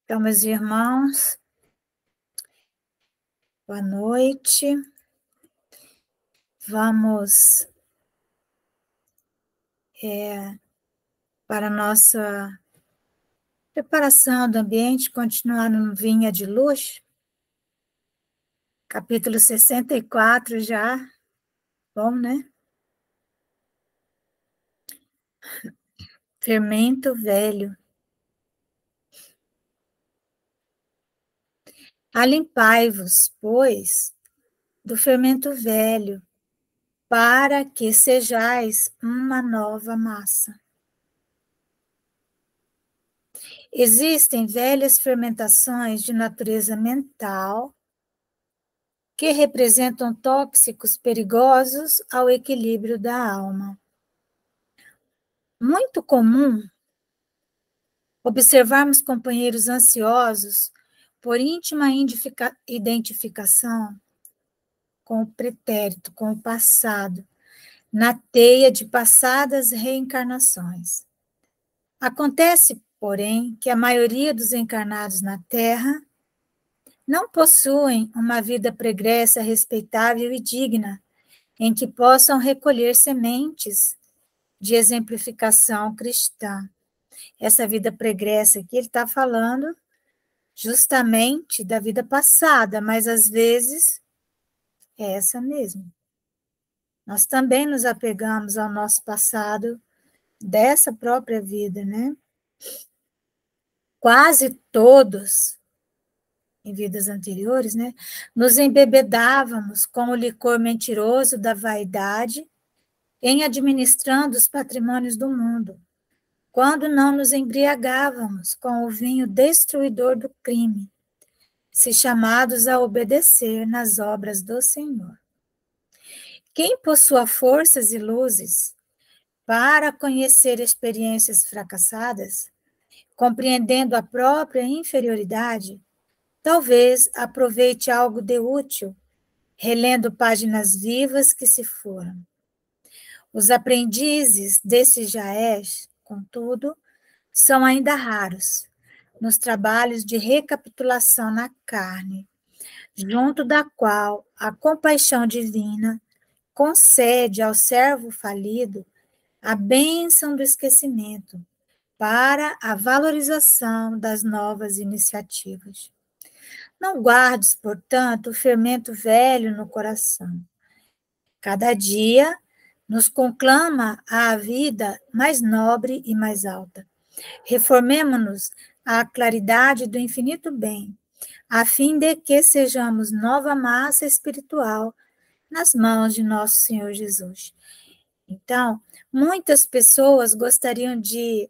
Então, meus irmãos, boa noite. Vamos para a nossa preparação do ambiente, continuar no Vinha de Luz, capítulo 64 já. Bom, né? Fermento velho. Alimpai-vos, pois, do fermento velho, para que sejais uma nova massa. Existem velhas fermentações de natureza mental que representam tóxicos perigosos ao equilíbrio da alma. Muito comum observarmos companheiros ansiosos por íntima identificação com o pretérito, com o passado, na teia de passadas reencarnações. Acontece, porém, que a maioria dos encarnados na Terra não possuem uma vida pregressa respeitável e digna, em que possam recolher sementes de exemplificação cristã. Essa vida pregressa que ele está falando justamente da vida passada, mas às vezes é essa mesmo. Nós também nos apegamos ao nosso passado dessa própria vida, né? Quase todos, em vidas anteriores, né, nos embebedávamos com o licor mentiroso da vaidade em administrando os patrimônios do mundo, quando não nos embriagávamos com o vinho destruidor do crime, se chamados a obedecer nas obras do Senhor. Quem possua forças e luzes para conhecer experiências fracassadas, compreendendo a própria inferioridade, talvez aproveite algo de útil, relendo páginas vivas que se foram. Os aprendizes desse Jaés, contudo, são ainda raros nos trabalhos de recapitulação na carne, junto da qual a compaixão divina concede ao servo falido a bênção do esquecimento para a valorização das novas iniciativas. Não guardes, portanto, o fermento velho no coração. Cada dia nos conclama à vida mais nobre e mais alta. Reformemo-nos à claridade do infinito bem, a fim de que sejamos nova massa espiritual nas mãos de nosso Senhor Jesus. Então, muitas pessoas gostariam de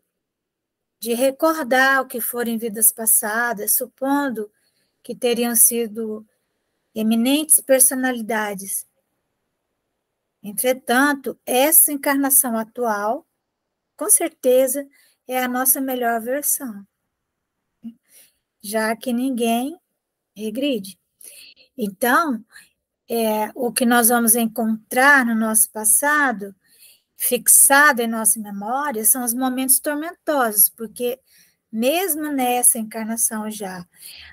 recordar o que foram em vidas passadas, supondo que teriam sido eminentes personalidades. Entretanto, essa encarnação atual, com certeza, é a nossa melhor versão, já que ninguém regride. Então, o que nós vamos encontrar no nosso passado, fixado em nossa memória, são os momentos tormentosos, porque mesmo nessa encarnação já,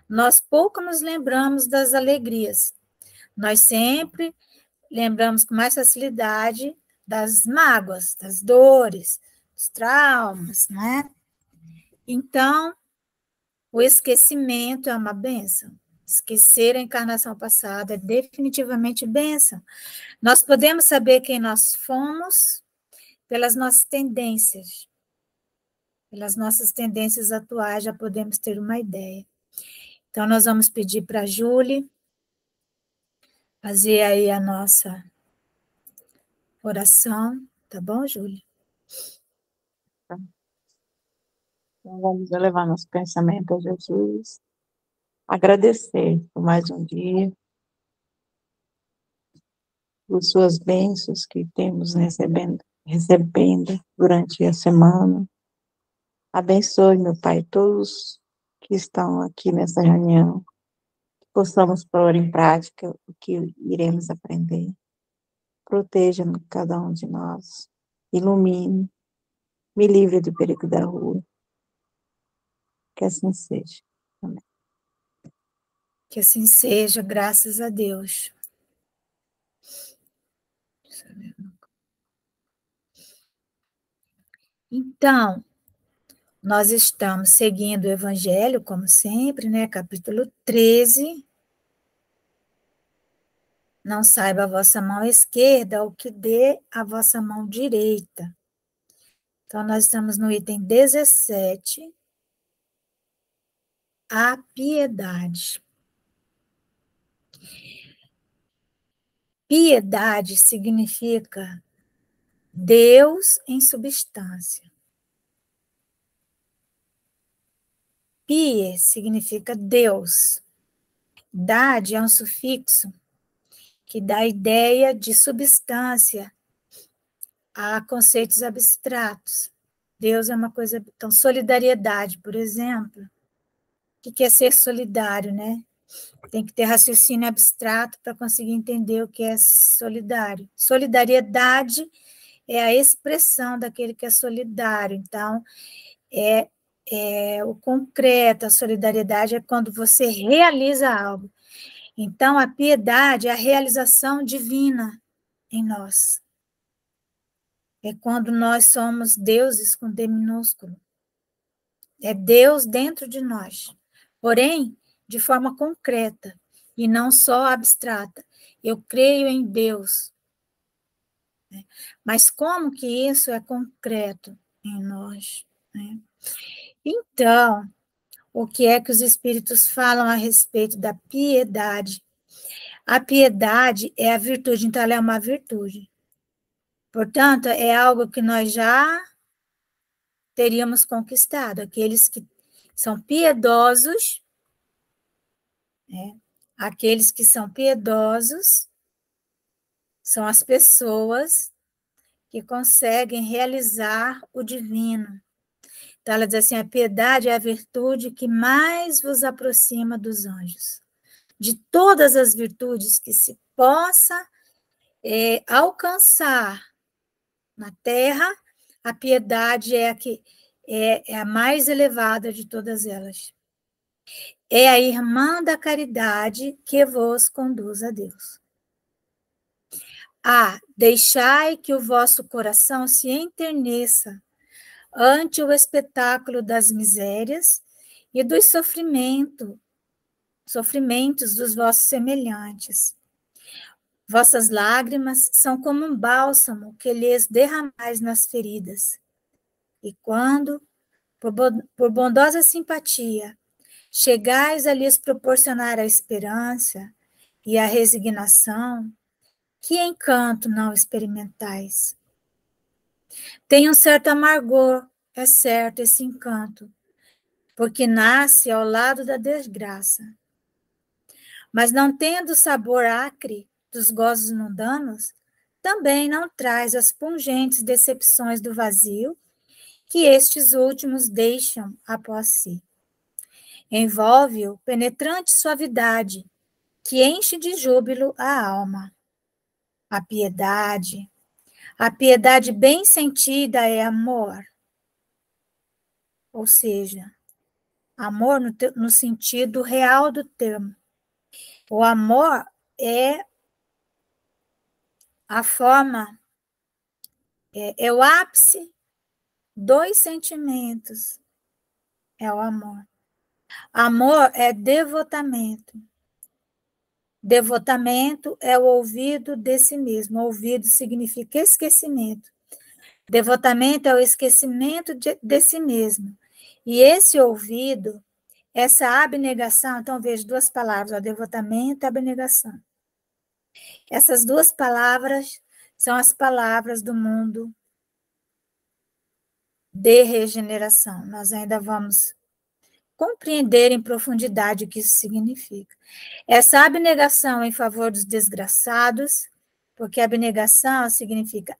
nós pouco nos lembramos das alegrias. Nós sempre lembramos com mais facilidade das mágoas, das dores, dos traumas, né? Então, o esquecimento é uma bênção. Esquecer a encarnação passada é definitivamente bênção. Nós podemos saber quem nós fomos pelas nossas tendências. Pelas nossas tendências atuais, já podemos ter uma ideia. Então, nós vamos pedir para a Júlia fazer aí a nossa oração, tá bom, Júlia? Então, vamos elevar nosso pensamento a Jesus, agradecer por mais um dia, por suas bênçãos que temos recebendo durante a semana. Abençoe, meu Pai, todos que estão aqui nessa reunião, que possamos pôr em prática o que iremos aprender. Proteja cada um de nós, ilumine, me livre do perigo da rua. Que assim seja. Que assim seja, graças a Deus. Então, nós estamos seguindo o Evangelho, como sempre, né? Capítulo 13. Não saiba a vossa mão esquerda o que dê a vossa mão direita. Então, nós estamos no item 17, a piedade. Piedade significa Deus em substância. Pie significa Deus. Dade é um sufixo que dá ideia de substância a conceitos abstratos. Deus é uma coisa... Então, solidariedade, por exemplo. O que é ser solidário, né? Tem que ter raciocínio abstrato para conseguir entender o que é solidário. Solidariedade é a expressão daquele que é solidário. Então, é o concreto, a solidariedade é quando você realiza algo. Então, a piedade é a realização divina em nós. É quando nós somos deuses com D minúsculo. É Deus dentro de nós. Porém, de forma concreta e não só abstrata. Eu creio em Deus. Mas como que isso é concreto em nós? Né? Então, o que é que os espíritos falam a respeito da piedade? A piedade é a virtude, então ela é uma virtude. Portanto, é algo que nós já teríamos conquistado. Aqueles que são piedosos, né? Aqueles que são piedosos são as pessoas que conseguem realizar o divino. Então, ela diz assim, a piedade é a virtude que mais vos aproxima dos anjos. De todas as virtudes que se possa alcançar na Terra, a piedade é a mais elevada de todas elas. É a irmã da caridade que vos conduz a Deus. Deixai que o vosso coração se enterneça ante o espetáculo das misérias e dos sofrimentos dos vossos semelhantes. Vossas lágrimas são como um bálsamo que lhes derramais nas feridas. E quando, por bondosa simpatia, chegais a lhes proporcionar a esperança e a resignação, que encanto não experimentais? Tem um certo amargor, é certo, esse encanto, porque nasce ao lado da desgraça. Mas não tendo o sabor acre dos gozos mundanos, também não traz as pungentes decepções do vazio que estes últimos deixam após si. Envolve-o penetrante suavidade, que enche de júbilo a alma. A piedade bem sentida é amor, ou seja, amor no sentido real do termo. O amor é a forma, é o ápice dos sentimentos, é o amor. Amor é devotamento. Devotamento é o ouvido de si mesmo. Ouvido significa esquecimento. Devotamento é o esquecimento de si mesmo. E esse ouvido, essa abnegação, então vejo duas palavras, devotamento e abnegação. Essas duas palavras são as palavras do mundo de regeneração. Nós ainda vamos compreender em profundidade o que isso significa. Essa abnegação em favor dos desgraçados, porque abnegação significa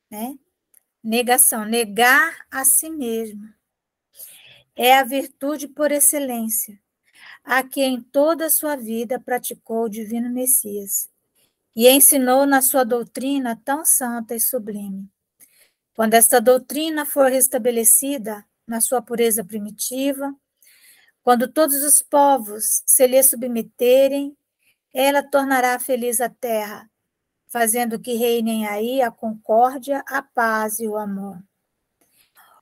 né? Negação, negar a si mesmo. É a virtude por excelência, a que em toda a sua vida praticou o divino Messias e ensinou na sua doutrina tão santa e sublime. Quando esta doutrina for restabelecida na sua pureza primitiva, Quando todos os povos se lhe submeterem, ela tornará feliz a terra, fazendo que reinem aí a concórdia, a paz e o amor.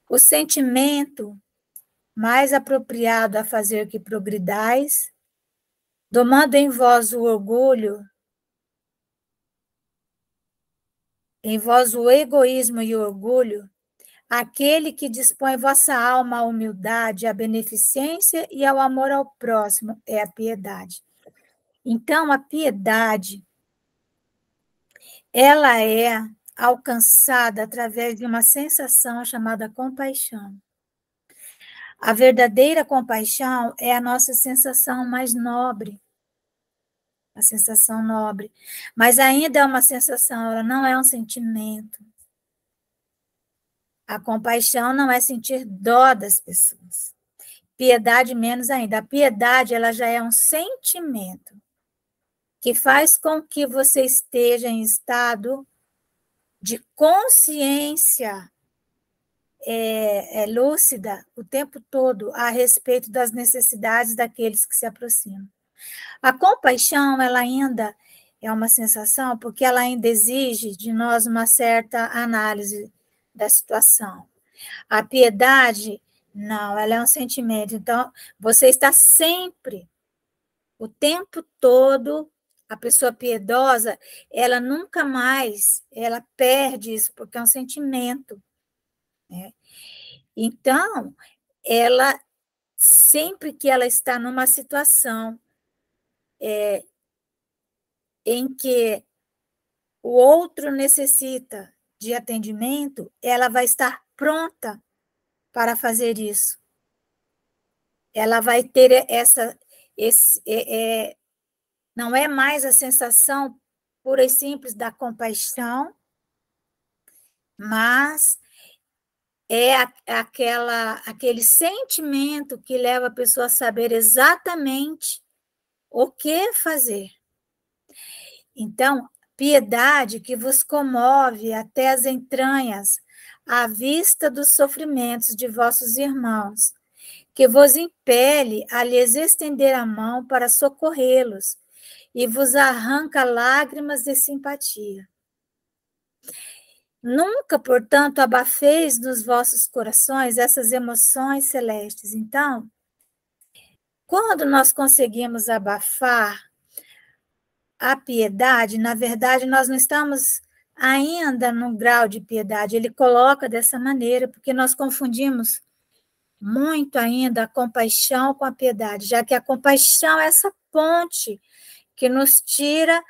O sentimento mais apropriado a fazer que progridais, domando em vós o orgulho, em vós o egoísmo e o orgulho, aquele que dispõe vossa alma à humildade, à beneficência e ao amor ao próximo, é a piedade. Então, a piedade, ela é alcançada através de uma sensação chamada compaixão. A verdadeira compaixão é a nossa sensação mais nobre, a sensação nobre, mas ainda é uma sensação, ela não é um sentimento. A compaixão não é sentir dó das pessoas. Piedade menos ainda. A piedade, ela já é um sentimento que faz com que você esteja em estado de consciência lúcida o tempo todo a respeito das necessidades daqueles que se aproximam. A compaixão, ela ainda é uma sensação porque ela ainda exige de nós uma certa análise da situação. A piedade, não, ela é um sentimento. Então, você está sempre, o tempo todo, a pessoa piedosa, ela nunca mais, ela perde isso, porque é um sentimento, né? Então, ela, sempre que ela está numa situação em que o outro necessita de atendimento, ela vai estar pronta para fazer isso. Ela vai ter não é mais a sensação pura e simples da compaixão, mas é aquele sentimento que leva a pessoa a saber exatamente o que fazer. Então, piedade que vos comove até as entranhas, à vista dos sofrimentos de vossos irmãos, que vos impele a lhes estender a mão para socorrê-los, e vos arranca lágrimas de simpatia. Nunca, portanto, abafeis nos vossos corações essas emoções celestes. Então, quando nós conseguimos abafar a piedade, na verdade, nós não estamos ainda no grau de piedade. Ele coloca dessa maneira, porque nós confundimos muito ainda a compaixão com a piedade, já que a compaixão é essa ponte que nos tira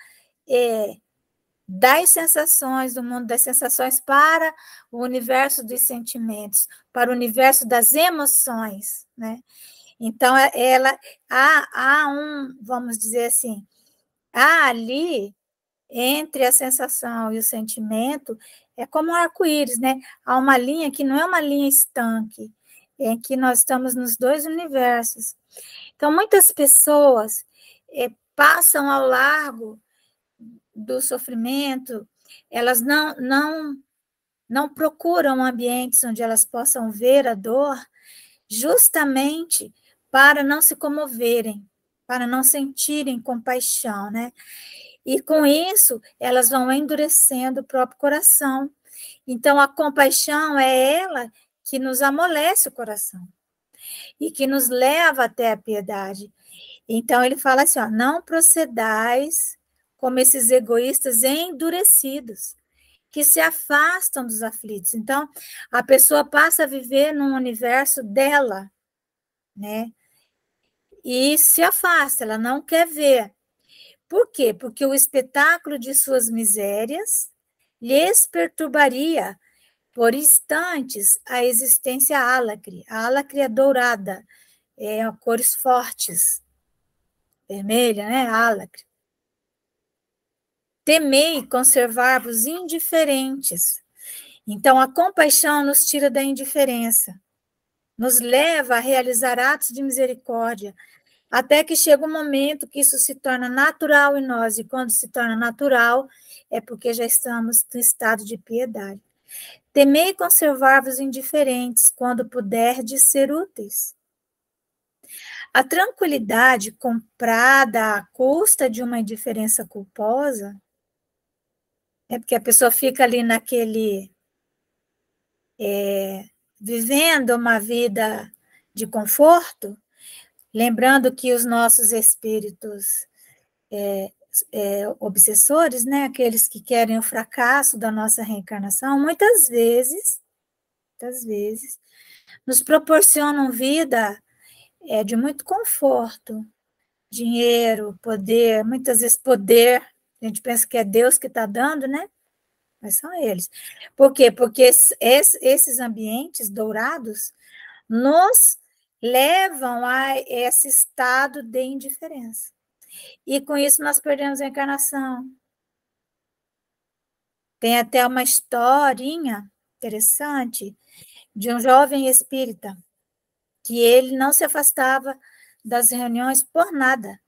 das sensações, do mundo das sensações, para o universo dos sentimentos, para o universo das emoções, né? Então, há vamos dizer assim, há ali, entre a sensação e o sentimento, é como um arco-íris, né? Há uma linha que não é uma linha estanque, em que nós estamos nos dois universos. Então, muitas pessoas passam ao largo do sofrimento, elas não procuram ambientes onde elas possam ver a dor, justamente para não se comoverem, para não sentirem compaixão, né? E com isso, elas vão endurecendo o próprio coração. Então, a compaixão é ela que nos amolece o coração e que nos leva até a piedade. Então, ele fala assim, ó, não procedais como esses egoístas endurecidos, que se afastam dos aflitos. Então, a pessoa passa a viver num universo dela, né? E se afasta, ela não quer ver. Por quê? Porque o espetáculo de suas misérias lhes perturbaria por instantes a existência álacre. A álacre é dourada, cores fortes, vermelha, né? Álacre. Temei conservar-vos indiferentes. Então, a compaixão nos tira da indiferença, nos leva a realizar atos de misericórdia, até que chega um momento que isso se torna natural em nós, e quando se torna natural, é porque já estamos no estado de piedade. Temei conservar-vos indiferentes, quando puderdes ser úteis. A tranquilidade comprada à custa de uma indiferença culposa, é porque a pessoa fica ali vivendo uma vida de conforto, lembrando que os nossos espíritos obsessores, né, aqueles que querem o fracasso da nossa reencarnação, muitas vezes, nos proporcionam vida de muito conforto, dinheiro, poder, muitas vezes poder, a gente pensa que é Deus que está dando, né? Mas são eles. Por quê? Porque esses ambientes dourados nos levam a esse estado de indiferença. E com isso nós perdemos a encarnação. Tem até uma historinha interessante de um jovem espírita que ele não se afastava das reuniões por nada,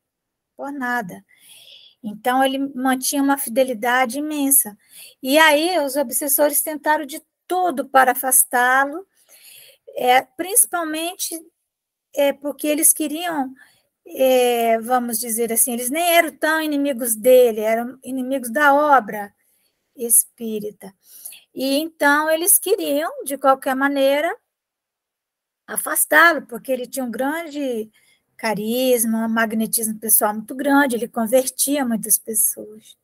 por nada. Então, ele mantinha uma fidelidade imensa. E aí, os obsessores tentaram de tudo para afastá-lo, principalmente porque eles queriam, vamos dizer assim, eles nem eram tão inimigos dele, eram inimigos da obra espírita. E então, eles queriam, de qualquer maneira, afastá-lo, porque ele tinha um grande carisma, um magnetismo pessoal muito grande, ele convertia muitas pessoas.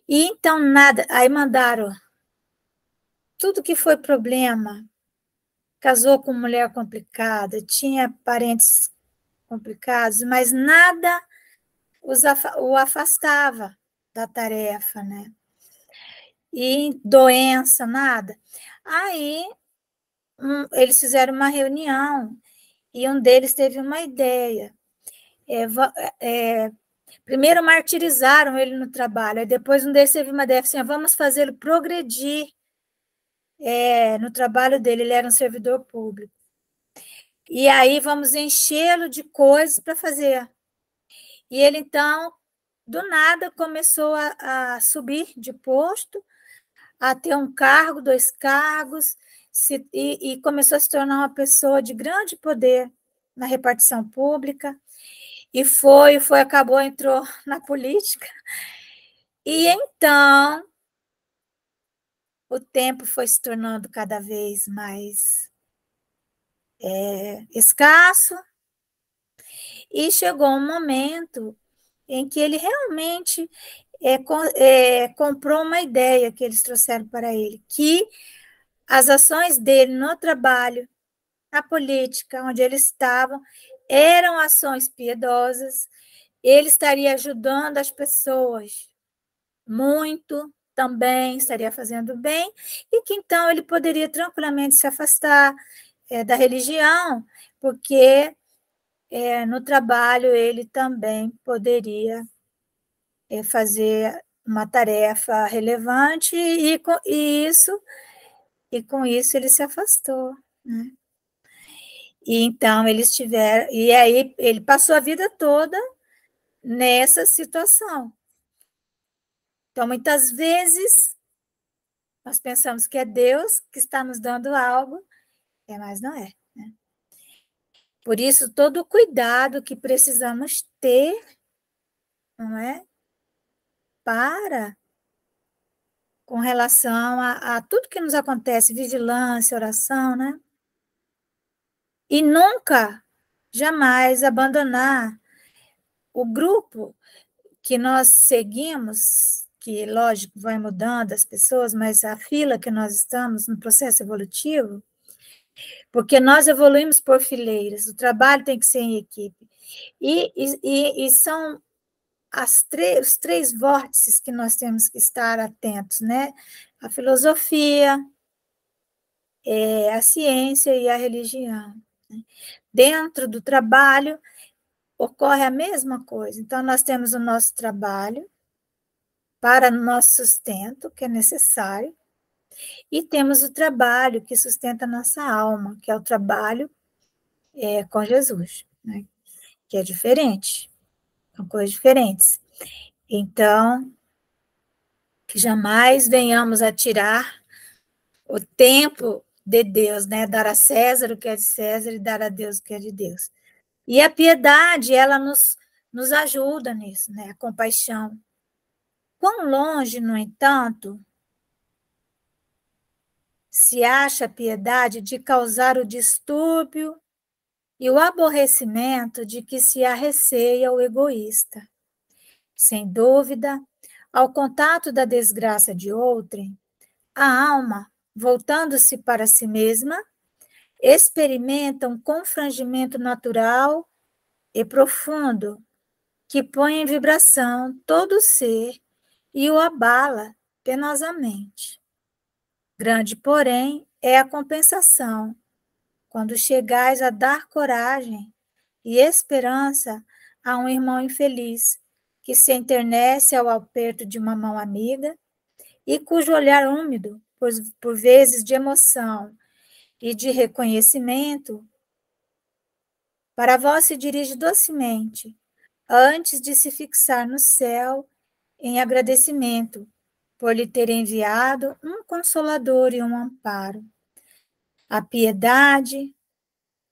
E então nada, aí mandaram tudo que foi problema, casou com mulher complicada, tinha parentes complicados, mas nada o afastava da tarefa, né? E doença, nada. Aí eles fizeram uma reunião e um deles teve uma ideia. Primeiro martirizaram ele no trabalho, aí depois um deles teve uma ideia assim, vamos fazê-lo progredir no trabalho dele, ele era um servidor público. E aí vamos enchê-lo de coisas para fazer. E ele, então, do nada, começou a subir de posto, a ter um cargo, 2 cargos, e começou a se tornar uma pessoa de grande poder na repartição pública. E acabou, entrou na política. E então, o tempo foi se tornando cada vez mais escasso, e chegou um momento em que ele realmente comprou uma ideia que eles trouxeram para ele, que as ações dele no trabalho, na política, onde eles estavam, eram ações piedosas, ele estaria ajudando as pessoas muito, também estaria fazendo bem, e que então ele poderia tranquilamente se afastar da religião, porque no trabalho ele também poderia fazer uma tarefa relevante, e com isso ele se afastou, né? E então eles tiveram, e aí ele passou a vida toda nessa situação. Então, muitas vezes, nós pensamos que é Deus que está nos dando algo, mas não é, né? Por isso, todo o cuidado que precisamos ter, não é? Com relação a tudo que nos acontece, vigilância, oração, né? E nunca, jamais abandonar o grupo que nós seguimos, que, lógico, vai mudando as pessoas, mas a fila que nós estamos no processo evolutivo, porque nós evoluímos por fileiras, o trabalho tem que ser em equipe. E são os 3 vórtices que nós temos que estar atentos, né? A filosofia, a ciência e a religião. Dentro do trabalho, ocorre a mesma coisa. Então, nós temos o nosso trabalho para o nosso sustento, que é necessário, e temos o trabalho que sustenta a nossa alma, que é o trabalho com Jesus, né? Que é diferente, são coisas diferentes. Então, que jamais venhamos a tirar o tempo de Deus, né? Dar a César o que é de César e dar a Deus o que é de Deus. E a piedade, ela nos ajuda nisso, né? A compaixão. Quão longe, no entanto, se acha a piedade de causar o distúrbio e o aborrecimento de que se arreceia o egoísta. Sem dúvida, ao contato da desgraça de outrem, a alma, voltando-se para si mesma, experimenta um confrangimento natural e profundo que põe em vibração todo o ser e o abala penosamente. Grande, porém, é a compensação quando chegais a dar coragem e esperança a um irmão infeliz que se enternece ao aperto de uma mão amiga e cujo olhar úmido, por vezes de emoção e de reconhecimento, para vós se dirige docemente, antes de se fixar no céu em agradecimento por lhe ter enviado um consolador e um amparo. A piedade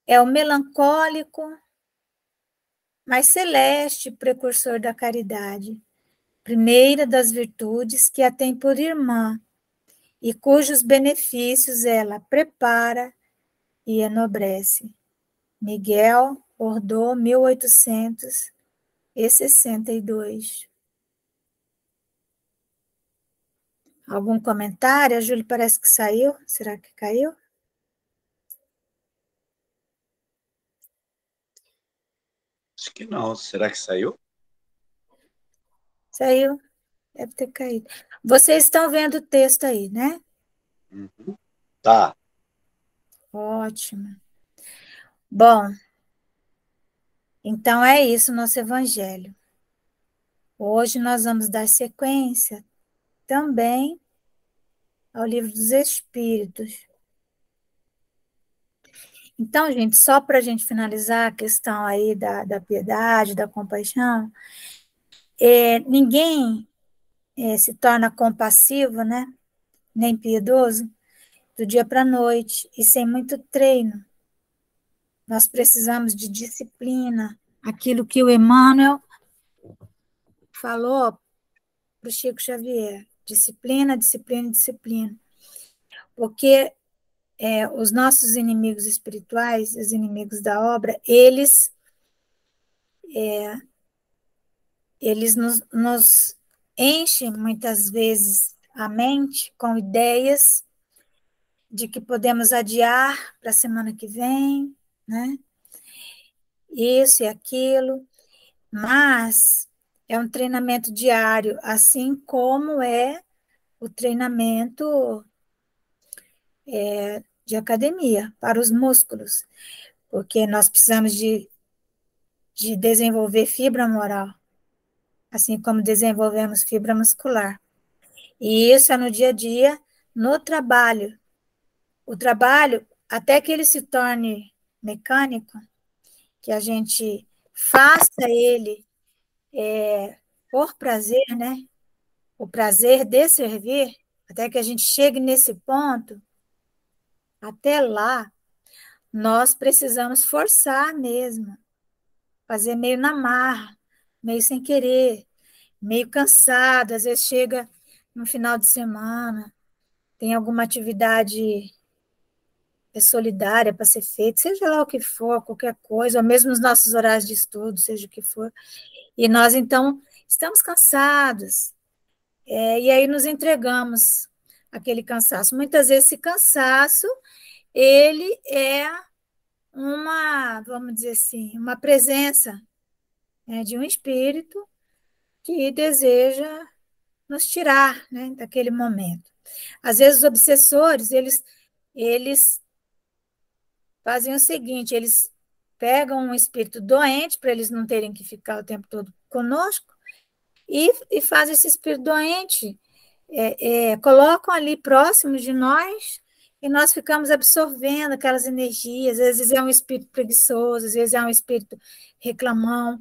é o melancólico, mas celeste precursor da caridade, primeira das virtudes que a tem por irmã e cujos benefícios ela prepara e enobrece. Miguel Ordô, 1862. Algum comentário? A Júlia parece que saiu. Será que caiu? Acho que não. Será que saiu? Saiu. Deve ter caído. Vocês estão vendo o texto aí, né? Uhum. Tá. Ótimo. Bom, então é isso o nosso evangelho. Hoje nós vamos dar sequência também ao Livro dos Espíritos. Então, gente, só para a gente finalizar a questão aí da piedade, da compaixão, ninguém se torna compassivo, né? Nem piedoso, do dia para a noite, e sem muito treino. Nós precisamos de disciplina, aquilo que o Emmanuel falou para o Chico Xavier, disciplina, disciplina, disciplina. Porque os nossos inimigos espirituais, os inimigos da obra, eles nos enchem muitas vezes a mente com ideias de que podemos adiar para a semana que vem, né? Isso e aquilo, mas é um treinamento diário, assim como é o treinamento de academia para os músculos, porque nós precisamos de desenvolver fibra moral, assim como desenvolvemos fibra muscular. E isso é no dia a dia, no trabalho. O trabalho, até que ele se torne mecânico, que a gente faça ele por prazer, né? O prazer de servir, até que a gente chegue nesse ponto, até lá, nós precisamos forçar mesmo, fazer meio na marra, meio sem querer, meio cansado, às vezes chega no final de semana, tem alguma atividade solidária para ser feita, seja lá o que for, qualquer coisa, ou mesmo os nossos horários de estudo, seja o que for, e nós, então, estamos cansados, e aí nos entregamos àquele cansaço. Muitas vezes esse cansaço, ele é vamos dizer assim, uma presença, né, de um espírito que deseja nos tirar, né, daquele momento. Às vezes os obsessores, eles fazem o seguinte, eles pegam um espírito doente, para eles não terem que ficar o tempo todo conosco, e fazem esse espírito doente, colocam ali próximo de nós, e nós ficamos absorvendo aquelas energias, às vezes é um espírito preguiçoso, às vezes é um espírito reclamão.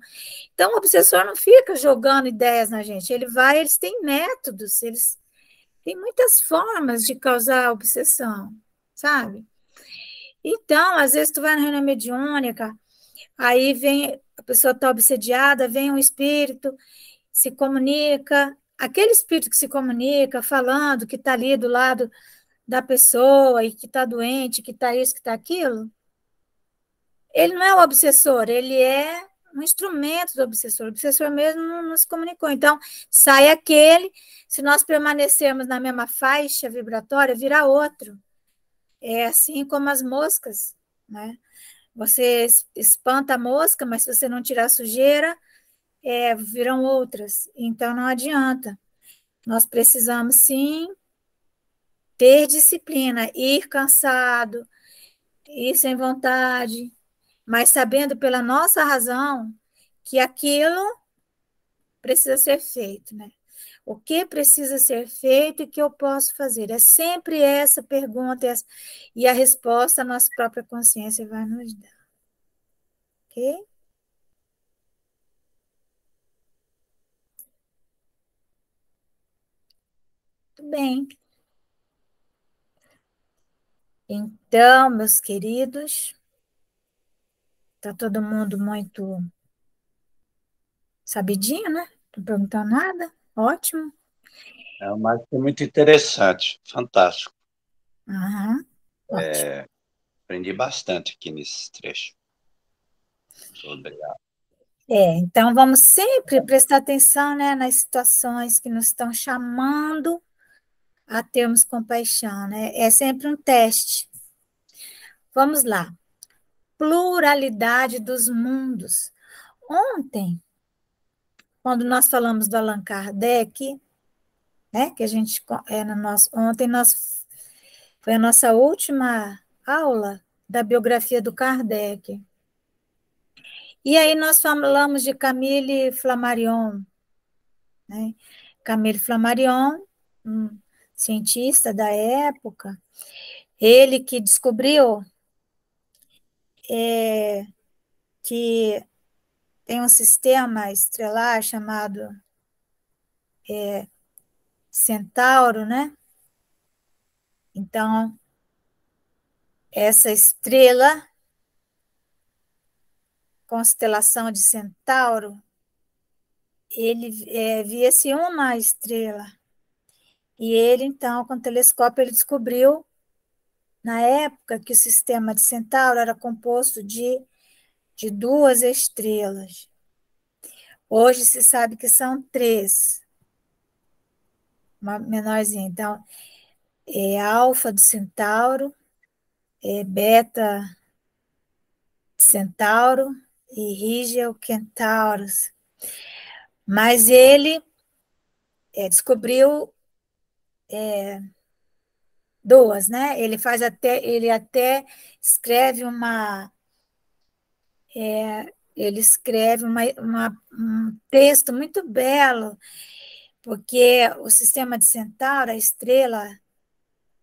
Então, o obsessor não fica jogando ideias na gente, eles têm métodos, eles têm muitas formas de causar obsessão, sabe? Então, às vezes tu vai na reunião mediúnica Aí vem, a pessoa está obsediada, vem um espírito, se comunica, aquele espírito que se comunica, falando que está ali do lado da pessoa e que está doente, que está isso, que está aquilo, ele não é o obsessor, ele é um instrumento do obsessor. O obsessor mesmo não se comunicou. Então, sai aquele, se nós permanecermos na mesma faixa vibratória, vira outro. É assim como as moscas, né? Você espanta a mosca, mas se você não tirar a sujeira, viram outras. Então, não adianta. Nós precisamos, sim, ter disciplina, ir cansado, ir sem vontade, mas sabendo pela nossa razão que aquilo precisa ser feito, né? O que precisa ser feito e que eu posso fazer? É sempre essa pergunta e a resposta a nossa própria consciência vai nos dar. Ok? Muito bem. Então, meus queridos, está todo mundo muito sabidinho, né? Não perguntando nada? Ótimo. Mas foi muito interessante, fantástico. Aham, ótimo. Aprendi bastante aqui nesse trecho. Obrigado. Então vamos sempre prestar atenção, né, nas situações que nos estão chamando a termos compaixão, né? É sempre um teste. Vamos lá. Pluralidade dos mundos. Ontem, quando nós falamos do Allan Kardec, né, que a gente ontem foi a nossa última aula da biografia do Kardec. E aí nós falamos de Camille Flammarion, né? Camille Flammarion, um cientista da época, ele que descobriu que tem um sistema estelar chamado Centauro, né? Então, essa estrela, constelação de Centauro, ele via-se uma estrela. E ele, então, com o telescópio, ele descobriu, na época, que o sistema de Centauro era composto de duas estrelas. Hoje se sabe que são três, uma menorzinha. Então, Alfa do Centauro, Beta de Centauro e Rigel Kentaurus. Mas ele descobriu duas, né? Ele até escreve um texto muito belo, porque o sistema de Centauro, a estrela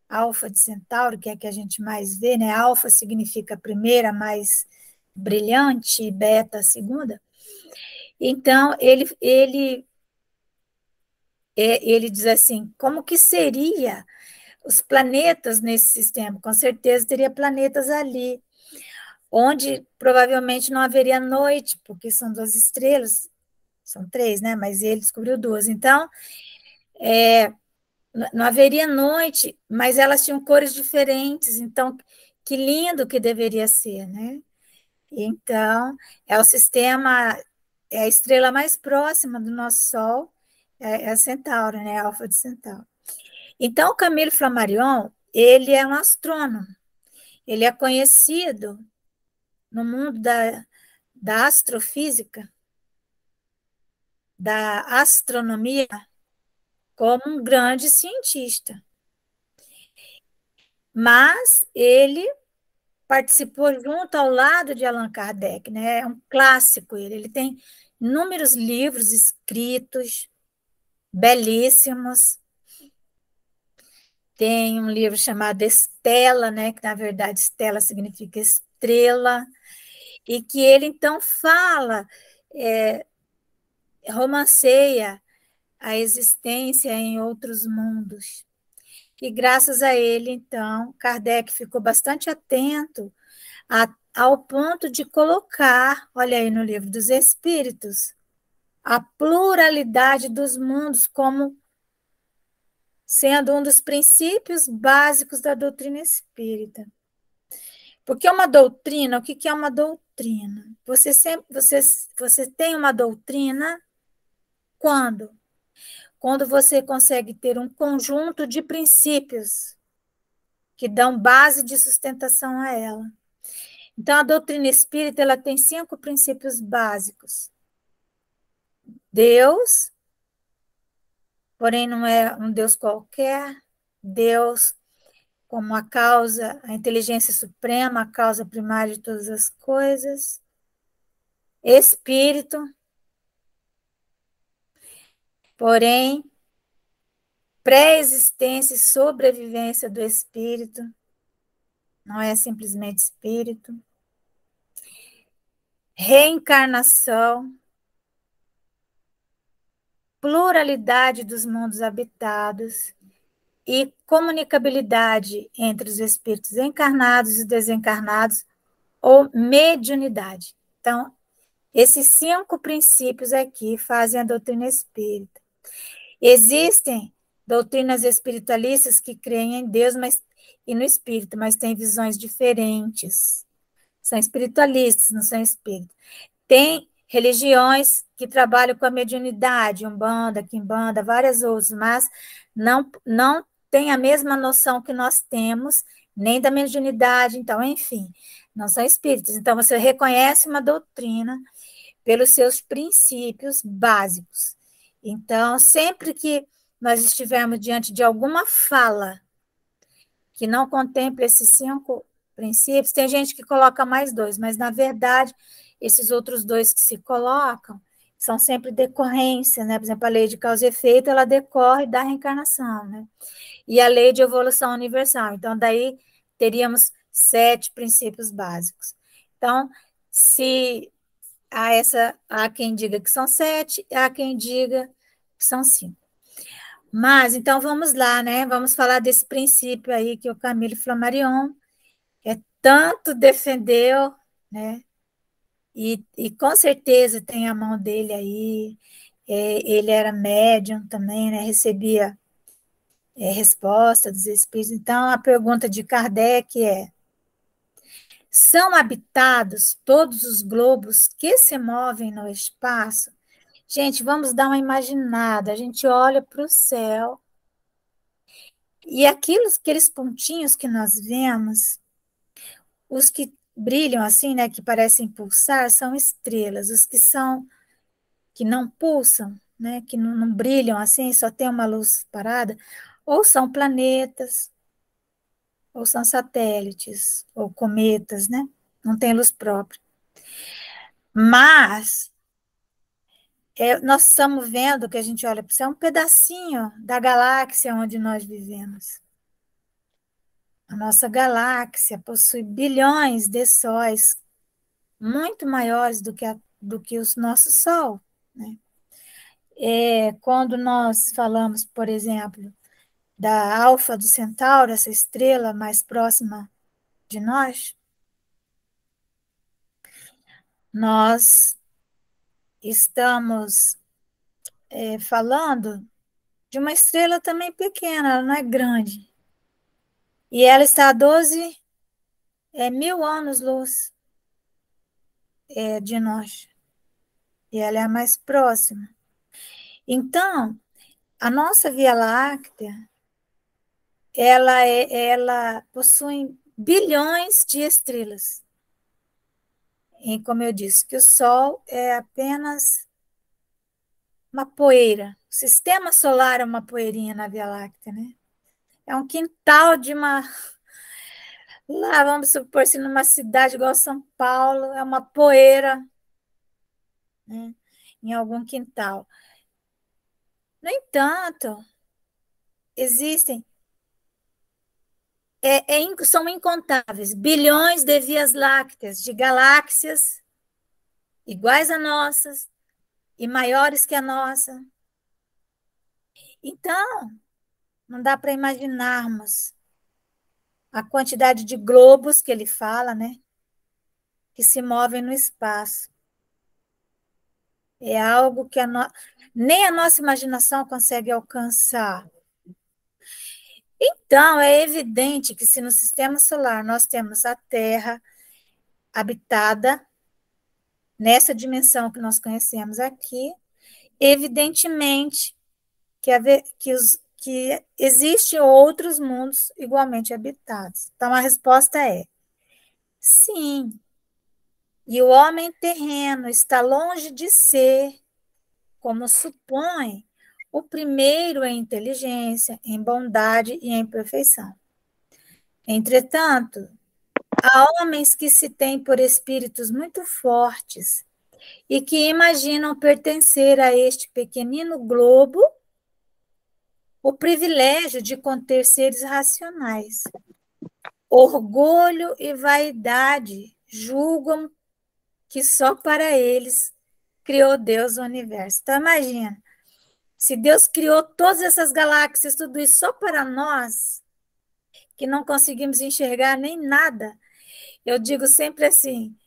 Alfa de Centauro, que é a que a gente mais vê, né? Alfa significa a primeira, mais brilhante, e beta a segunda. Então, ele diz assim, como que seria os planetas nesse sistema? Com certeza teria planetas ali, onde provavelmente não haveria noite, porque são duas estrelas, são três, né? Mas ele descobriu duas. Então, não haveria noite, mas elas tinham cores diferentes. Então, que lindo que deveria ser, né? Então, é o sistema, é a estrela mais próxima do nosso Sol, é a Centauro, né? A Alfa de Centauro. Então, o Camilo Flammarion, ele é um astrônomo. Ele é conhecido no mundo da astrofísica, da astronomia, como um grande cientista. Mas ele participou junto ao lado de Allan Kardec, né? É um clássico ele tem inúmeros livros escritos, belíssimos. Tem um livro chamado Estela, né? Que na verdade Estela significa estrela, e que ele então fala, romanceia a existência em outros mundos. E graças a ele, então, Kardec ficou bastante atento a ao ponto de colocar, olha aí no Livro dos Espíritos, a pluralidade dos mundos como sendo um dos princípios básicos da doutrina espírita. Porque uma doutrina, o que é uma doutrina? Você tem uma doutrina quando? Quando você consegue ter um conjunto de princípios que dão base de sustentação a ela. Então, a doutrina espírita ela tem 5 princípios básicos. Deus, porém não é um Deus qualquer, Deus como a causa, a inteligência suprema, a causa primária de todas as coisas. Espírito, porém, pré-existência e sobrevivência do espírito, não é simplesmente espírito. Reencarnação, pluralidade dos mundos habitados e comunicabilidade entre os espíritos encarnados e desencarnados, ou mediunidade. Então, esses 5 princípios aqui fazem a doutrina espírita. Existem doutrinas espiritualistas que creem em Deus e no espírito, mas têm visões diferentes. São espiritualistas, não são espíritos. Tem religiões que trabalham com a mediunidade, Umbanda, Quimbanda, várias outras, mas não tem a mesma noção que nós temos, nem da mediunidade, então, enfim, não são espíritos. Então, você reconhece uma doutrina pelos seus princípios básicos. Então, sempre que nós estivermos diante de alguma fala que não contemple esses 5 princípios, tem gente que coloca mais 2, mas, na verdade, esses outros 2 que se colocam são sempre decorrência, né? Por exemplo, a lei de causa e efeito, ela decorre da reencarnação, né? E a lei de evolução universal. Então, daí teríamos 7 princípios básicos. Então, se há quem diga que são 7, há quem diga que são 5. Mas, então, vamos lá, né? Vamos falar desse princípio aí que o Camille Flammarion tanto defendeu, né? E com certeza tem a mão dele aí. Ele era médium também, né? Recebia resposta dos espíritos. Então, a pergunta de Kardec é: são habitados todos os globos que se movem no espaço? Gente, vamos dar uma imaginada. A gente olha para o céu e aqueles pontinhos que nós vemos, os que brilham assim, né, que parecem pulsar, são estrelas. Os que não pulsam, né, que não brilham assim, só tem uma luz parada, ou são planetas, ou são satélites, ou cometas, né? Não tem luz própria. Mas nós estamos vendo que a gente olha para o céu, um pedacinho da galáxia onde nós vivemos. A nossa galáxia possui bilhões de sóis, muito maiores do que o nosso Sol, né? Quando nós falamos, por exemplo, da Alfa do Centauro, essa estrela mais próxima de nós estamos falando de uma estrela também pequena, ela não é grande. E ela está a 12 mil anos-luz de nós. E ela é a mais próxima. Então, a nossa Via Láctea, ela possui bilhões de estrelas. E, como eu disse, que o Sol é apenas uma poeira. O sistema solar é uma poeirinha na Via Láctea, né? É um quintal de uma... Lá, vamos supor, se numa cidade igual São Paulo, é uma poeira, né, em algum quintal. No entanto, existem, são incontáveis, bilhões de vias lácteas, de galáxias iguais a nossas e maiores que a nossa. Então, não dá para imaginarmos a quantidade de globos que ele fala, né? que se movem no espaço. É algo que nem a nossa imaginação consegue alcançar. Então, é evidente que se no sistema solar nós temos a Terra habitada, nessa dimensão que nós conhecemos aqui, evidentemente que existem outros mundos igualmente habitados. Então, a resposta é sim. E o homem terreno está longe de ser, como supõe, o primeiro em inteligência, em bondade e em perfeição. Entretanto, há homens que se têm por espíritos muito fortes e que imaginam pertencer a este pequenino globo o privilégio de conter seres racionais. Orgulho e vaidade julgam que só para eles criou Deus o universo. Então, imagina, se Deus criou todas essas galáxias, tudo isso só para nós, que não conseguimos enxergar nem nada, eu digo sempre assim,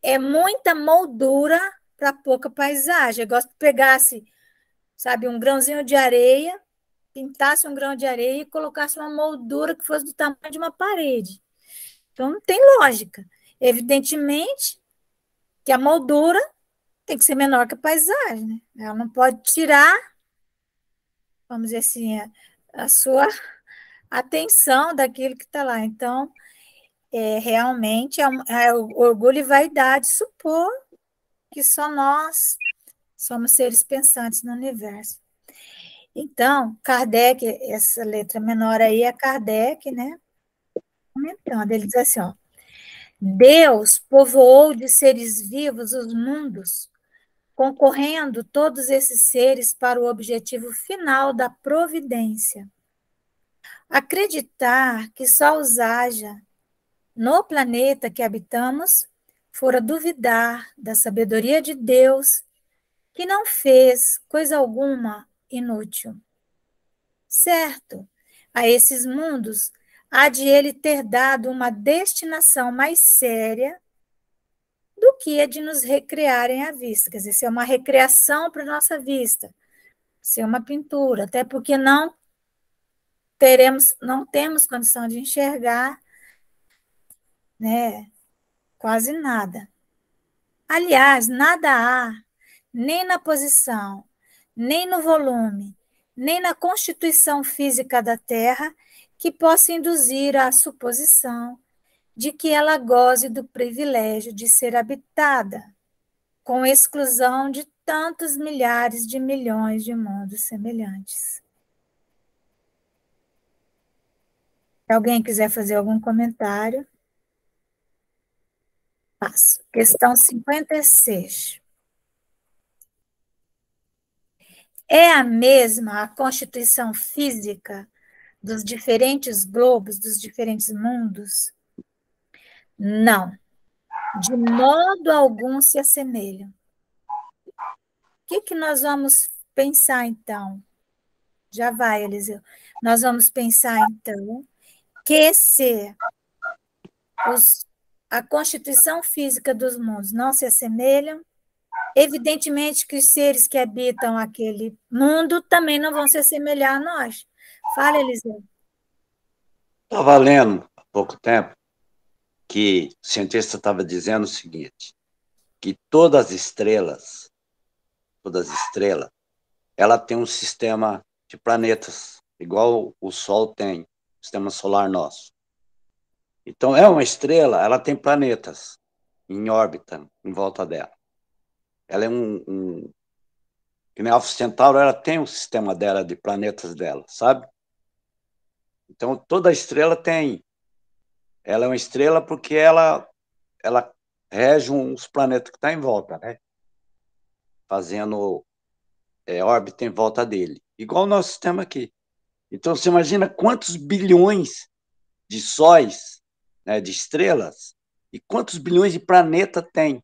é muita moldura para pouca paisagem. Eu gosto de pegasse, sabe, um grãozinho de areia, pintasse um grão de areia e colocasse uma moldura que fosse do tamanho de uma parede. Então, não tem lógica. Evidentemente que a moldura tem que ser menor que a paisagem, né? Ela não pode tirar, vamos dizer assim, a sua atenção daquilo que está lá. Então, realmente é orgulho e vaidade supor que só nós somos seres pensantes no universo. Então, Kardec, essa letra menor aí é Kardec, né? Comentando, ele diz assim, ó, Deus povoou de seres vivos os mundos, concorrendo todos esses seres para o objetivo final da providência. Acreditar que só os haja no planeta que habitamos fora duvidar da sabedoria de Deus, que não fez coisa alguma inútil. Certo, a esses mundos há de ele ter dado uma destinação mais séria do que a de nos recrearem à vista. Quer dizer, ser uma recreação para a nossa vista, ser uma pintura, até porque não temos condição de enxergar, né, quase nada. Aliás, nada há, nem na posição, nem no volume, nem na constituição física da Terra, que possa induzir à suposição de que ela goze do privilégio de ser habitada, com exclusão de tantos milhares de milhões de mundos semelhantes. Se alguém quiser fazer algum comentário, passo. Questão 56. É a mesma a constituição física dos diferentes globos, dos diferentes mundos? Não, de modo algum se assemelham. O que nós vamos pensar, então? Já vai, Eliseu. Nós vamos pensar, então, que se a constituição física dos mundos não se assemelham, evidentemente que os seres que habitam aquele mundo também não vão se assemelhar a nós. Fala, Eliseu. Estava lendo há pouco tempo que o cientista estava dizendo o seguinte, que todas as estrelas, ela tem um sistema de planetas, igual o Sol tem, o sistema solar nosso. Então, é uma estrela, ela tem planetas em órbita, em volta dela. Ela é que nem a Alfa Centauro, ela tem um sistema dela, de planetas dela, sabe? Então, toda estrela tem. Ela é uma estrela porque ela rege uns planetas que estão em volta, né? Fazendo órbita em volta dele. Igual o nosso sistema aqui. Então, você imagina quantos bilhões de sóis, né, de estrelas, e quantos bilhões de planetas tem,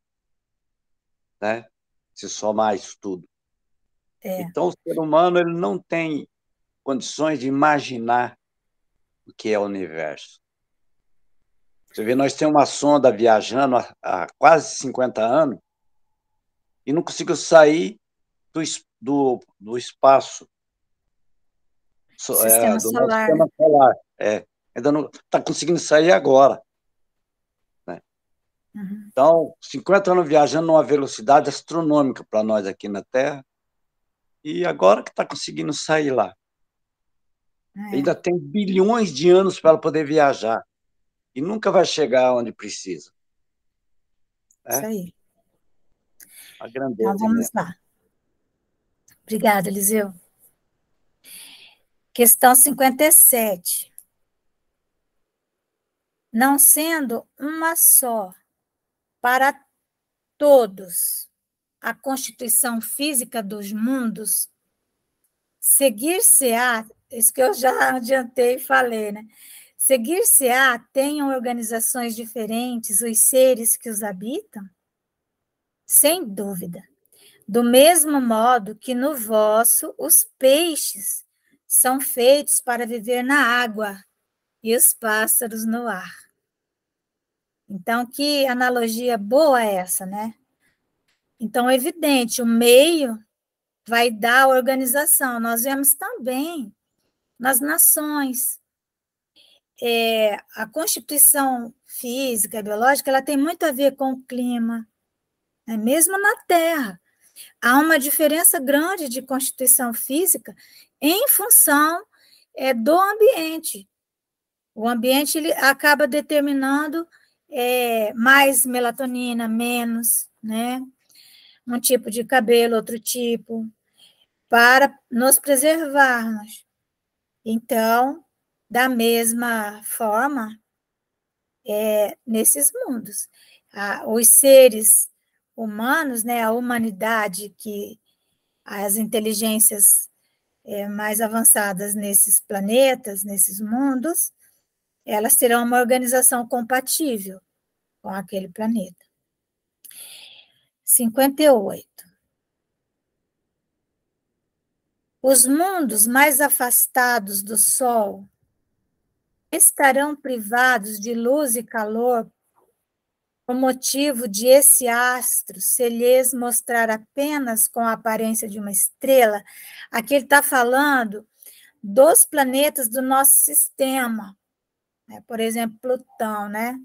né? Se somar isso tudo. Então, o ser humano ele não tem condições de imaginar o que é o universo. Você vê, nós temos uma sonda viajando há quase 50 anos e não conseguiu sair do espaço, Sistema do nosso solar, né? sistema solar. Ainda não está conseguindo sair agora. Né? Uhum. Então, 50 anos viajando numa velocidade astronômica para nós aqui na Terra, e agora que está conseguindo sair lá. Ainda tem bilhões de anos para ela poder viajar, e nunca vai chegar onde precisa. Isso aí. A Então, grandeza vamos imensa. lá. Obrigada, Eliseu. Questão 57. Não sendo uma só para todos a constituição física dos mundos, seguir-se-á, isso que eu já adiantei e falei, né? Seguir-se-á tenham organizações diferentes os seres que os habitam? Sem dúvida. Do mesmo modo que no vosso os peixes são feitos para viver na água e os pássaros no ar. Então, que analogia boa é essa, né? Então, é evidente, o meio vai dar a organização. Nós vemos também nas nações. A constituição física e biológica ela tem muito a ver com o clima, né? Mesmo na Terra. Há uma diferença grande de constituição física em função do ambiente. O ambiente ele acaba determinando mais melatonina, menos, né? Um tipo de cabelo, outro tipo, para nos preservarmos. Então, da mesma forma, nesses mundos, os seres humanos, né, a humanidade, que as inteligências mais avançadas nesses planetas, nesses mundos, elas terão uma organização compatível com aquele planeta. 58. Os mundos mais afastados do Sol estarão privados de luz e calor por motivo de esse astro se lhes mostrar apenas com a aparência de uma estrela. Aqui ele está falando dos planetas do nosso sistema, né? Por exemplo, Plutão, né?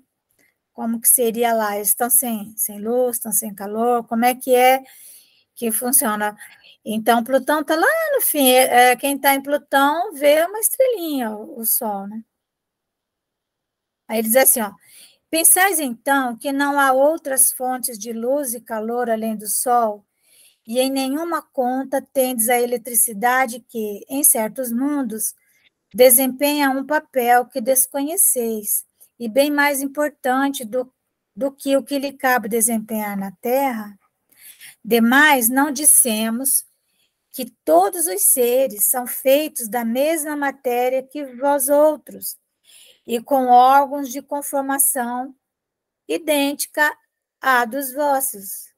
Como que seria lá? Eles estão sem luz, estão sem calor, como é que funciona? Então, Plutão está lá no fim, quem está em Plutão vê uma estrelinha, o Sol, né? Aí ele diz assim, ó, pensais então que não há outras fontes de luz e calor além do Sol, e em nenhuma conta tendes a eletricidade que, em certos mundos, desempenha um papel que desconheceis, e bem mais importante do que o que lhe cabe desempenhar na Terra. Demais, não dissemos que todos os seres são feitos da mesma matéria que vós outros, e com órgãos de conformação idêntica à dos vossos.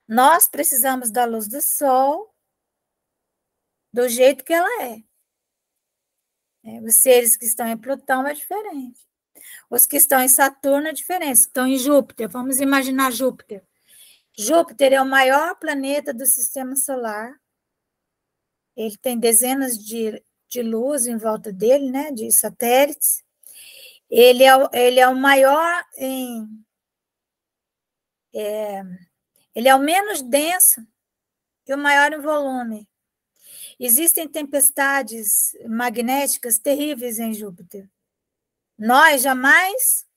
Nós precisamos da luz do sol do jeito que ela é. Os seres que estão em Plutão é diferente. Os que estão em Saturno é diferente. Estão em Júpiter, vamos imaginar Júpiter. Júpiter é o maior planeta do sistema solar. Ele tem dezenas de luz em volta dele, né, de satélites. Ele é o maior ele é o menos denso e o maior em volume. Existem tempestades magnéticas terríveis em Júpiter. Nós jamais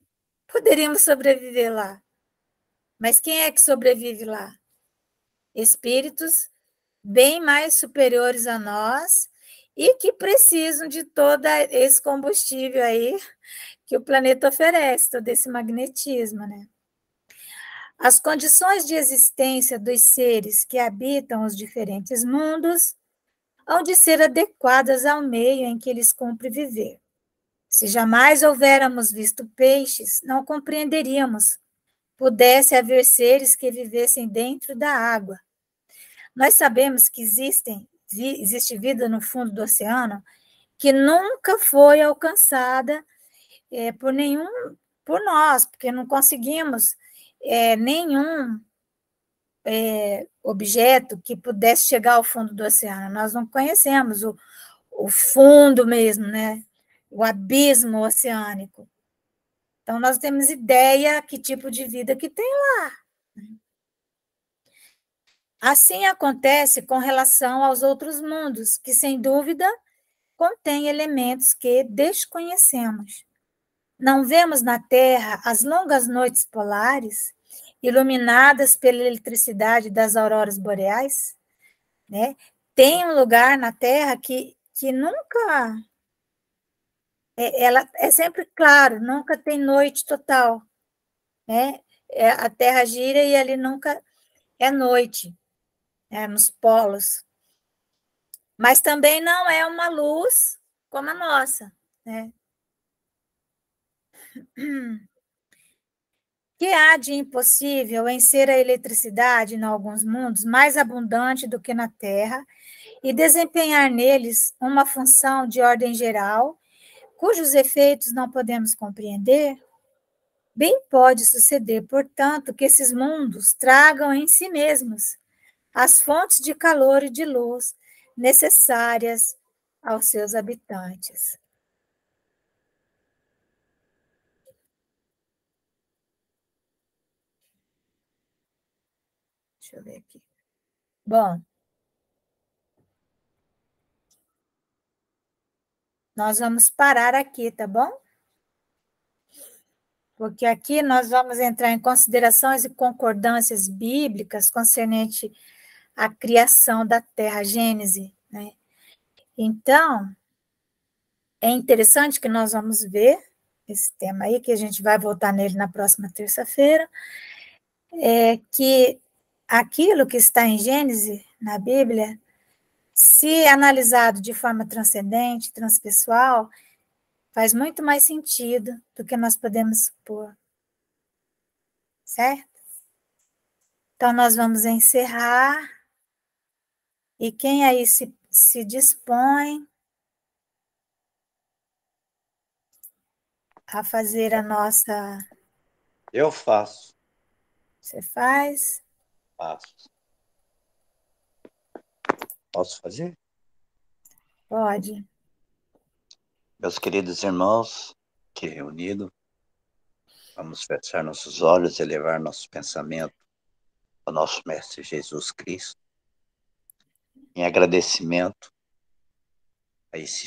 poderíamos sobreviver lá. Mas quem é que sobrevive lá? Espíritos bem mais superiores a nós e que precisam de todo esse combustível aí que o planeta oferece, todo esse magnetismo, né? As condições de existência dos seres que habitam os diferentes mundos hão de ser adequadas ao meio em que eles cumprem viver. Se jamais houvéssemos visto peixes, não compreenderíamos. Pudesse haver seres que vivessem dentro da água. Nós sabemos que existe vida no fundo do oceano, que nunca foi alcançada por nós, porque não conseguimos nenhum objeto que pudesse chegar ao fundo do oceano. Nós não conhecemos o fundo mesmo, né? O abismo oceânico. Então, nós temos ideia que tipo de vida que tem lá. Assim acontece com relação aos outros mundos, que, sem dúvida, contêm elementos que desconhecemos. Não vemos na Terra as longas noites polares, iluminadas pela eletricidade das auroras boreais? Né? Tem um lugar na Terra que nunca... ela é sempre claro, nunca tem noite total. Né? A Terra gira e ali nunca é noite, nos polos. Mas também não é uma luz como a nossa. Né? Que há de impossível em ser a eletricidade, em alguns mundos, mais abundante do que na Terra, e desempenhar neles uma função de ordem geral, cujos efeitos não podemos compreender? Bem pode suceder, portanto, que esses mundos tragam em si mesmos as fontes de calor e de luz necessárias aos seus habitantes. Deixa eu ver aqui. Bom, nós vamos parar aqui, tá bom? Porque aqui nós vamos entrar em considerações e concordâncias bíblicas concernente à criação da Terra, Gênese, né? Então, é interessante que nós vamos ver esse tema aí, que a gente vai voltar nele na próxima terça-feira, que aquilo que está em Gênese, na Bíblia, se analisado de forma transcendente, transpessoal, faz muito mais sentido do que nós podemos supor. Certo? Então, nós vamos encerrar. E quem aí se dispõe a fazer a nossa... Eu faço. Você faz? Faço. Posso fazer? Pode. Meus queridos irmãos, aqui reunidos, vamos fechar nossos olhos e elevar nosso pensamento ao nosso Mestre Jesus Cristo, em agradecimento a esse